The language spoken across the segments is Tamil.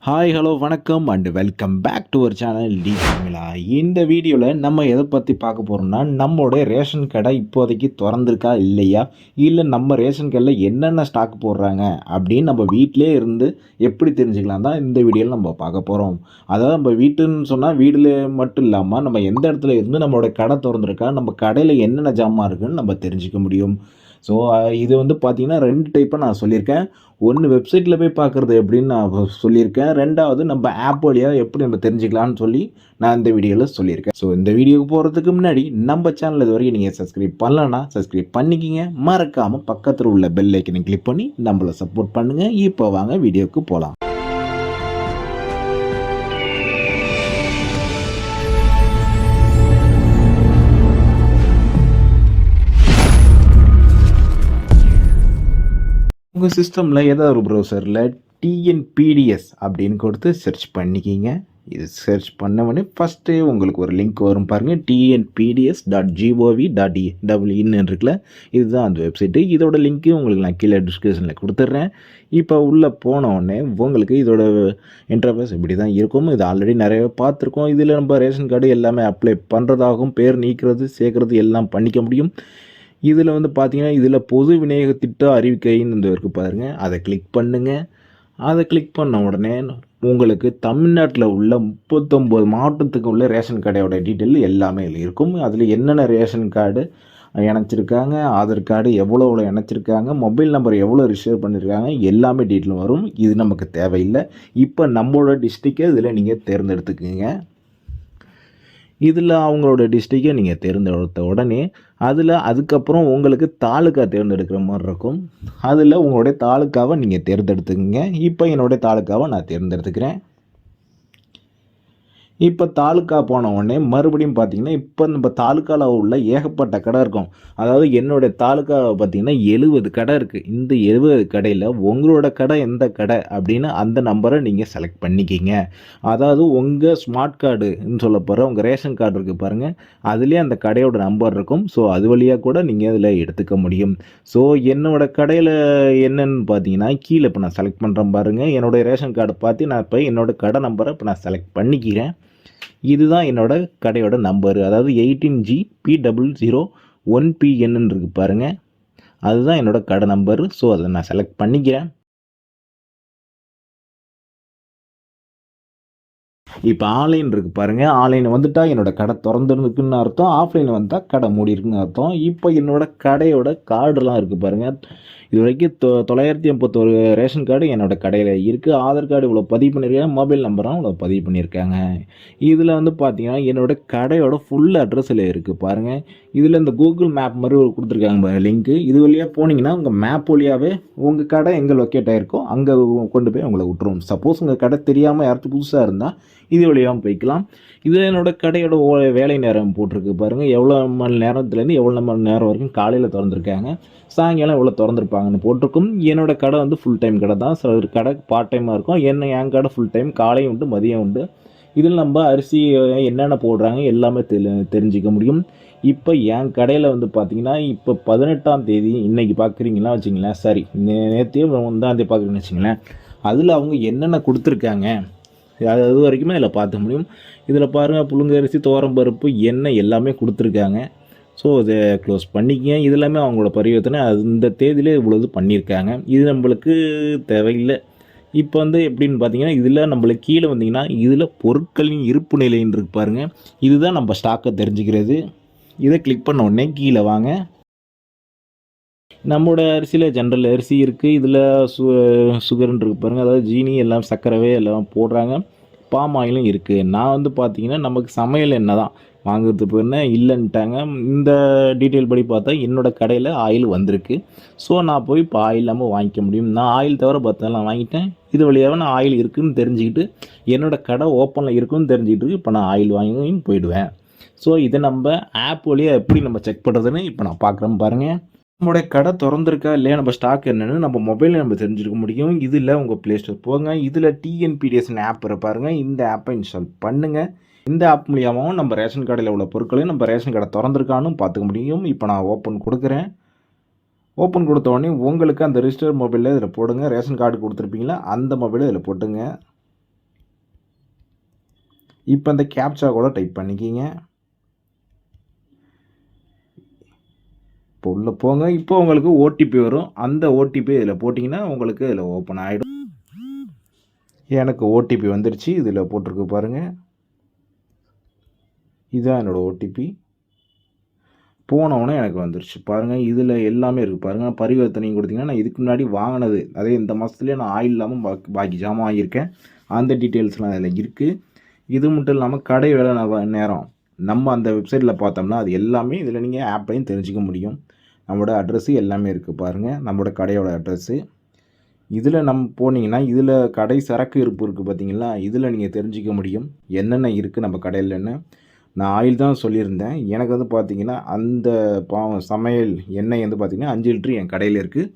ஹாய் ஹலோ வணக்கம் and welcome back to our channel T Tamizha. இந்த வீடியோவில் நம்ம எதை பற்றி பார்க்க போகிறோம்னா, நம்மளோட ரேஷன் கடை இப்போதைக்கு திறந்துருக்கா இல்லையா, இல்லை நம்ம ரேஷன் கடையில் என்னென்ன ஸ்டாக் போடுறாங்க அப்படின்னு நம்ம வீட்டிலே இருந்து எப்படி தெரிஞ்சுக்கலாம் தான் இந்த வீடியோவில் நம்ம பார்க்க போகிறோம். அதாவது நம்ம வீட்டுன்னு சொன்னால் வீடில் மட்டும் இல்லாமல் நம்ம எந்த இடத்துல இருந்து நம்மளோட கடை திறந்துருக்கா, நம்ம கடையில் என்னென்ன ஜாமான் இருக்குன்னு நம்ம தெரிஞ்சுக்க முடியும். ஸோ இது வந்து பார்த்திங்கன்னா 2 டைப்பாக நான் சொல்லியிருக்கேன். ஒன்று வெப்சைட்டில் போய் பார்க்குறது எப்படின்னு நான் சொல்லியிருக்கேன். 2வது நம்ம ஆப் வழியாக எப்படி நம்ம தெரிஞ்சுக்கலான்னு சொல்லி நான் இந்த வீடியோவில் சொல்லியிருக்கேன். ஸோ இந்த வீடியோவுக்கு போகிறதுக்கு முன்னாடி நம்ம சேனல் இது வரைக்கும் நீங்கள் சப்ஸ்கிரைப் பண்ணலன்னா சப்ஸ்கிரைப் பண்ணிக்கிங்க. மறக்காமல் பக்கத்தில் உள்ள பெல் ஐக்கனை கிளிக் பண்ணி நம்மளை சப்போர்ட் பண்ணுங்கள். இப்போ வாங்க வீடியோவுக்கு போகலாம். உங்கள் சிஸ்டமில் ஏதாவது ஒரு ப்ரௌசரில் டிஎன்பிடிஎஸ் அப்படின்னு கொடுத்து சர்ச் பண்ணிக்கிங்க. இது சர்ச் பண்ண உடனே ஃபஸ்ட்டு உங்களுக்கு ஒரு லிங்க் வரும் பாருங்கள், tnpds.gov.in இருக்குல்ல, இதுதான் அந்த வெப்சைட்டு. இதோட லிங்க்கு உங்களுக்கு நான் கீழே டிஸ்கிரிப்ஷனில் கொடுத்துட்றேன். இப்போ உள்ளே போனோடனே உங்களுக்கு இதோட இன்டர்ஃபேஸ் இப்படி தான் இருக்கும். இது ஆல்ரெடி நிறைய பார்த்துருக்கோம். இதில் நம்ம ரேஷன் கார்டு எல்லாமே அப்ளை பண்ணுறதாகவும் பேர் நீக்கிறது சேர்க்குறது எல்லாம் பண்ணிக்க முடியும். இதில் வந்து பார்த்தீங்கன்னா, இதில் பொது விநியோக திட்ட அறிவிக்கைன்னு இந்த இருக்குது பாருங்கள், அதை கிளிக் பண்ணுங்கள். அதை கிளிக் பண்ண உடனே உங்களுக்கு தமிழ்நாட்டில் உள்ள 39 மாவட்டத்துக்கு உள்ள ரேஷன் கார்டோட டீட்டெயில் எல்லாமே இருக்கும். அதில் என்னென்ன ரேஷன் கார்டு இணைச்சிருக்காங்க, ஆதார் கார்டு எவ்வளோ இணைச்சிருக்காங்க, மொபைல் நம்பர் எவ்வளோ ரிஜிஸ்டர் பண்ணியிருக்காங்க, எல்லாமே டீட்டெயில் வரும். இது நமக்கு தேவையில்லை. இப்போ நம்மளோட டிஸ்ட்ரிக்டை இதில் நீங்கள் தேர்ந்தெடுத்துக்குங்க. இதில் அவங்களோட டிஸ்ட்ரிக்டை நீங்கள் தேர்ந்தெடுத்த உடனே அதுக்கப்புறம் உங்களுக்கு தாலுக்கா தேர்ந்தெடுக்கிற மாதிரி இருக்கும். அதில் உங்களுடைய தாலுக்காவை நீங்கள் தேர்ந்தெடுத்துக்கங்க. இப்போ என்னுடைய தாலுக்காவை நான் தேர்ந்தெடுத்துக்கிறேன். இப்போ தாலுக்கா போன உடனே மறுபடியும் பார்த்தீங்கன்னா, இப்போ நம்ம தாலுக்காவில் உள்ள ஏகப்பட்ட கடை இருக்கும். அதாவது என்னுடைய தாலுக்காவை பார்த்தீங்கன்னா 70 கடை இருக்குது. இந்த 70 கடையில் உங்களோட கடை எந்த கடை அப்படின்னு அந்த நம்பரை நீங்கள் செலக்ட் பண்ணிக்கிங்க. அதாவது உங்கள் ஸ்மார்ட் கார்டுன்னு சொல்ல போகிற உங்கள் ரேஷன் கார்டு இருக்குது பாருங்கள், அதுலேயே அந்த கடையோட நம்பர் இருக்கும். ஸோ அது வழியாக கூட நீங்கள் அதில் எடுத்துக்க முடியும். ஸோ என்னோடய கடையில் என்னென்னு பார்த்தீங்கன்னா, கீழே இப்போ நான் செலக்ட் பண்ணுறேன் பாருங்கள், என்னோடய ரேஷன் கார்டை பார்த்து நான் இப்போ என்னோடய கடை நம்பரை இப்போ நான் செலக்ட் பண்ணிக்கிறேன். இதுதான் என்னோட கடையோட நம்பரு, அதாவது 18G P001PN இருக்குது பாருங்கள், அதுதான் என்னோட கடை நம்பரு. ஸோ அதை நான் செலக்ட் பண்ணிக்கிறேன். இப்போ ஆன்லைன் இருக்குது பாருங்கள், ஆன்லைன் வந்துட்டால் என்னோடய கடை திறந்துருக்குன்னு அர்த்தம், ஆஃப்லைன் வந்தால் கடை மூடி இருக்குன்னு அர்த்தம். இப்போ என்னோடய கடையோட கார்டுலாம் இருக்குது பாருங்கள். இது வரைக்கும் 981 ரேஷன் கார்டு என்னோடய கடையில் இருக்குது. ஆதார் கார்டு இவ்வளோ பதிவு பண்ணியிருக்காங்க, மொபைல் நம்பரும் இவ்வளோ பதிவு பண்ணியிருக்காங்க. இதில் வந்து பார்த்தீங்கன்னா என்னோடய கடையோட ஃபுல் அட்ரஸில் இருக்குது பாருங்கள். இதில் இந்த கூகுள் மேப் மாதிரி கொடுத்துருக்காங்க லிங்க்கு. இது வழியாக போனீங்கன்னா உங்கள் மேப் வழியாகவே உங்கள் கடை எங்கே லொக்கேட் ஆகிருக்கோ அங்கே கொண்டு போய் உங்களை விட்டுரும். சப்போஸ் உங்கள் கடை தெரியாமல் யாராச்சும் புதுசாக இருந்தால் இது வழியாகவும் போய்க்கலாம். இது என்னோடய கடையோட வேலை நேரம் போட்டிருக்கு பாருங்கள், எவ்வளோ மணி நேரத்துலேருந்து எவ்வளோ மணி நேரம் வரைக்கும் காலையில் திறந்துருக்காங்க, சாயங்காலம் எவ்வளோ திறந்துருப்பாங்கன்னு போட்டிருக்கும். என்னோடய கடை வந்து ஃபுல் டைம் கடை தான். சில கடை பார்ட் டைமாக இருக்கும். என் கடை ஃபுல் டைம், காலையும் உண்டு மதியம் உண்டு. இதில் நம்ம அரிசி என்னென்ன போடுறாங்க எல்லாமே தெரிஞ்சிக்க முடியும். இப்போ என் கடையில் வந்து பார்த்திங்கன்னா, இப்போ 18ஆம் தேதி இன்றைக்கி பார்க்குறீங்களா வச்சிங்களேன், சரி நேற்றையே 1ஆம் தேதி பார்க்குறீங்கன்னு வச்சிங்களேன், அதில் அவங்க என்னென்ன கொடுத்துருக்காங்க அது வரைக்குமே இதில் பார்க்க முடியும். இதில் பாருங்கள், புழுங்கரிசி, துவரம்பருப்பு, எண்ணெய் எல்லாமே கொடுத்துருக்காங்க. ஸோ இதை க்ளோஸ் பண்ணிக்கங்க. இது எல்லாமே அவங்களோட பரிவர்த்தனை, அந்த தேதியிலே இவ்வளோது பண்ணியிருக்காங்க. இது நம்மளுக்கு தேவையில்லை. இப்போ வந்து எப்படின்னு பார்த்தீங்கன்னா, இதில் நம்மளுக்கு கீழே வந்தீங்கன்னா இதில் பொருட்களின் இருப்பு நிலைன்னு இருக்கு பாருங்கள், இதுதான் நம்ம ஸ்டாக்கை தெரிஞ்சுக்கிறது. இதை கிளிக் பண்ண உடனே கீழே வாங்க. நம்மளோட அரிசியில் ஜென்ரல் அரிசி இருக்குது, இதில் சுகர்ன்னு இருக்குது பாருங்கள், அதாவது ஜீனி எல்லாம் சர்க்கரவே எல்லாம் போடுறாங்க, பாம் ஆயிலும் இருக்குது. நான் வந்து பார்த்திங்கன்னா நமக்கு சமையல் எண்ணெய் தான் வாங்குறதுக்கு போயிருந்தேன், இல்லைன்ட்டாங்க. இந்த டீட்டெயில் படி பார்த்தா என்னோடய கடையில் ஆயில் வந்திருக்கு. ஸோ நான் போய் இப்போ ஆயில் இல்லாமல் வாங்கிக்க முடியும். நான் ஆயில் தவிர பார்த்தெல்லாம் வாங்கிட்டேன். இது வழியாக நான் ஆயில் இருக்குதுன்னு தெரிஞ்சுக்கிட்டு, என்னோடய கடை ஓப்பனில் இருக்குதுன்னு தெரிஞ்சுக்கிட்டு இப்போ நான் ஆயில் வாங்கி போயிடுவேன். ஸோ இதை நம்ம ஆப் வழியாக எப்படி நம்ம செக் பண்ணுறதுன்னு இப்போ நான் பார்க்குறேன் பாருங்கள். நம்மளுடைய கடை திறந்துருக்கா இல்லையா, நம்ம ஸ்டாக் என்னென்னு நம்ம மொபைலில் நம்ம தெரிஞ்சுக்க முடியும். இதில் உங்கள் ப்ளே ஸ்டோர் போங்க, இதில் டிஎன்பிடிஎஸ்னு ஆப் பாருங்கள், இந்த ஆப்பை இன்ஸ்டால் பண்ணுங்கள். இந்த ஆப் மூலியமாகவும் நம்ம ரேஷன் கார்டில் உள்ள பொருட்களையும் நம்ம ரேஷன் கடை திறந்துருக்கான்னு பார்த்துக்க முடியும். இப்போ நான் ஓப்பன் கொடுக்குறேன். ஓப்பன் கொடுத்த உடனே உங்களுக்கு அந்த ரிஜிஸ்டர் மொபைலில் இதில் போடுங்க, ரேஷன் கார்டு கொடுத்துருப்பீங்களா அந்த மொபைலில் இதில் போட்டுங்க. இப்போ இந்த கேப்சா கூட டைப் பண்ணிக்கிங்க. இப்போ உள்ளே போங்க. இப்போ உங்களுக்கு ஓடிபி வரும். அந்த ஓடிபி இதில் போட்டிங்கன்னா உங்களுக்கு இதில் ஓப்பன் ஆகிடும். எனக்கு ஓடிபி வந்துருச்சு. இதில் போட்டிருக்கு பாருங்கள். இதுதான் என்னோடய ஓடிபி. போனவுடனே எனக்கு வந்துருச்சு பாருங்கள். இதில் எல்லாமே இருக்குது பாருங்கள். பரிவர்த்தனையும் கொடுத்தீங்கன்னா நான் இதுக்கு முன்னாடி வாங்கினது, அதே இந்த மாதத்துலேயே நான் ஆயில் இல்லாமல் பாக்கி ஜாமான் வாங்கியிருக்கேன். அந்த டீட்டெயில்ஸ்லாம் அதில் இருக்குது. இது மட்டும் இல்லாமல் கடை வேலை நேரம் நம்ம அந்த வெப்சைட்டில் பார்த்தோம்னா அது எல்லாமே இதில் நீங்கள் ஆப்லையும் தெரிஞ்சிக்க முடியும். நம்மளோட அட்ரஸ்ஸு எல்லாமே இருக்குது பாருங்கள். நம்மளோட கடையோட அட்ரஸ்ஸு இதில் நம்ம போனீங்கன்னா இதில் கடை சரக்கு இருப்பு இருக்குது பார்த்தீங்களா, இதில் நீங்கள் தெரிஞ்சிக்க முடியும் என்னென்ன இருக்குது நம்ம கடையிலன்னு. நான் ஆயில் தான் சொல்லியிருந்தேன். எனக்கு வந்து பார்த்தீங்கன்னா அந்த சமையல் எண்ணெய் வந்து பார்த்திங்கன்னா 5 லிட்ரு என் கடையில் இருக்குது.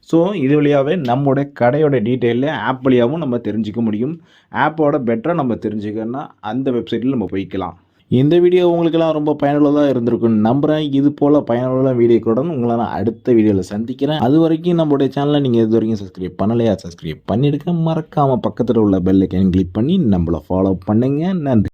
ஸோ இது வழியாகவே நம்மளுடைய கடையோட டீட்டெயிலில் ஆப் வழியாகவும் நம்ம தெரிஞ்சிக்க முடியும். ஆப்போட பெட்டராக நம்ம தெரிஞ்சுக்கணுன்னா அந்த வெப்சைட்டில் நம்ம போய்க்கலாம். இந்த வீடியோ உங்களுக்கெல்லாம் ரொம்ப பயனுள்ளதாக இருந்திருக்குன்னு நம்புகிறேன். இது போல் பயனுள்ள வீடியோக்களுடன் உங்களை நான் அடுத்த வீடியோவில் சந்திக்கிறேன். அது வரைக்கும் நம்மளுடைய சேனலை நீங்கள் இது வரைக்கும் சப்ஸ்கிரைப் பண்ணலையா, சப்ஸ்கிரைப் பண்ணிவிடுங்க. மறக்காமல் பக்கத்தில் உள்ள பெல் ஐக்கான் கிளிக் பண்ணி நம்மளை ஃபாலோ பண்ணுங்கள். நன்றி.